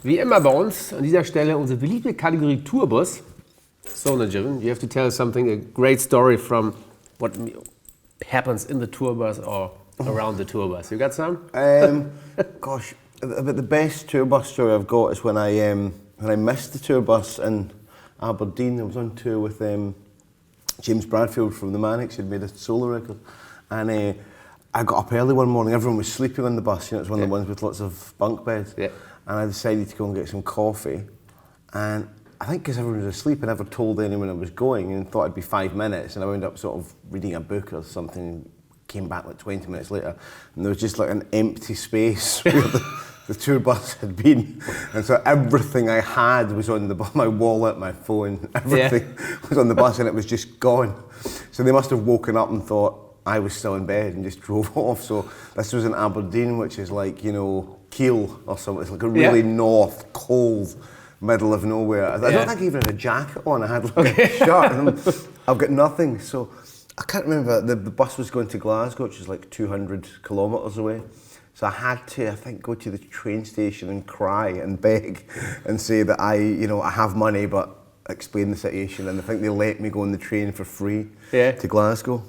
Wie immer bei uns an dieser Stelle unsere beliebte Kategorie Tourbus. So, Niven, you have to tell us something, a great story from what happens in the Tourbus or around the Tourbus. You got some? Gosh, the best Tourbus story I've got is when I missed the Tourbus in Aberdeen. I was on tour with James Bradfield from the Manics. He'd made a solo record, and I got up early one morning. Everyone was sleeping on the bus. You know, it's one of the ones with lots of bunk beds. Yeah. And I decided to go and get some coffee, and I think because everyone was asleep, I never told anyone I was going and thought it'd be 5 minutes, and I wound up sort of reading a book or something, came back like 20 minutes later, and there was just like an empty space where the tour bus had been, and so everything I had was on the bus, my wallet, my phone, everything was on the bus, and it was just gone. So they must have woken up and thought I was still in bed and just drove off. So this was in Aberdeen, which is like, you know, Kiel or something. It's like a really north, cold, middle of nowhere. I don't think I even had a jacket on. I had like a shirt, and I've got nothing. So I can't remember. The bus was going to Glasgow, which is like 200 kilometres away. So I had to, I think, go to the train station and cry and beg and say that I have money, but explain the situation. And I think they let me go on the train for free to Glasgow.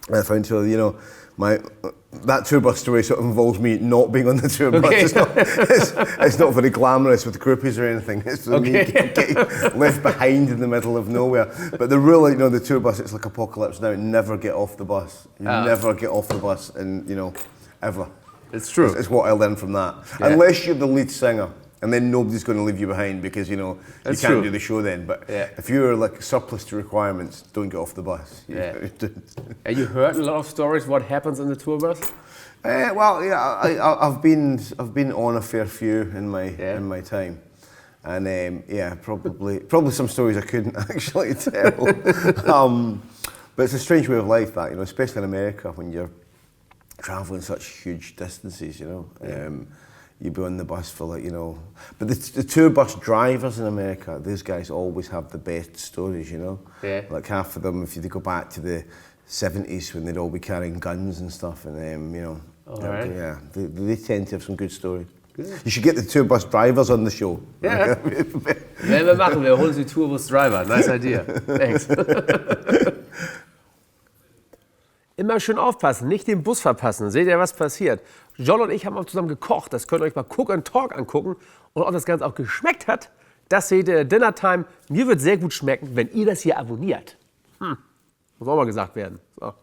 And I found, so, you know, that tour bus story sort of involves me not being on the tour bus. It's not very glamorous with groupies or anything. It's me getting left behind in the middle of nowhere. But the real, you know, the tour bus, it's like Apocalypse Now. Never get off the bus. You never get off the bus, and you know, ever. It's true. It's what I learned from that. Yeah. Unless you're the lead singer, and then nobody's going to leave you behind because, you know, you can't do the show then. But if you're like surplus to requirements, don't get off the bus. And you heard a lot of stories what happens in the tour bus? Well, yeah, I've been on a fair few in my time, and probably some stories I couldn't actually tell. But it's a strange way of life, that, you know, especially in America when you're traveling such huge distances, you know. You'd be on the bus for, like, you know, but the tour bus drivers in America, these guys always have the best stories, you know. Yeah. Like half of them, if you go back to the 70s when they'd all be carrying guns and stuff, and you know, they tend to have some good stories. Good. You should get the tour bus drivers on the show. Yeah. Werden wir machen, wir holen die Tourbus Driver. Nice idea. Thanks. Immer schön aufpassen, nicht den Bus verpassen. Seht ihr, was passiert? John und ich haben auch zusammen gekocht. Das könnt ihr euch mal Cook and Talk angucken. Und ob das Ganze auch geschmeckt hat, das seht ihr in Dinner Time. Mir wird sehr gut schmecken, wenn ihr das hier abonniert. Muss auch mal gesagt werden. So.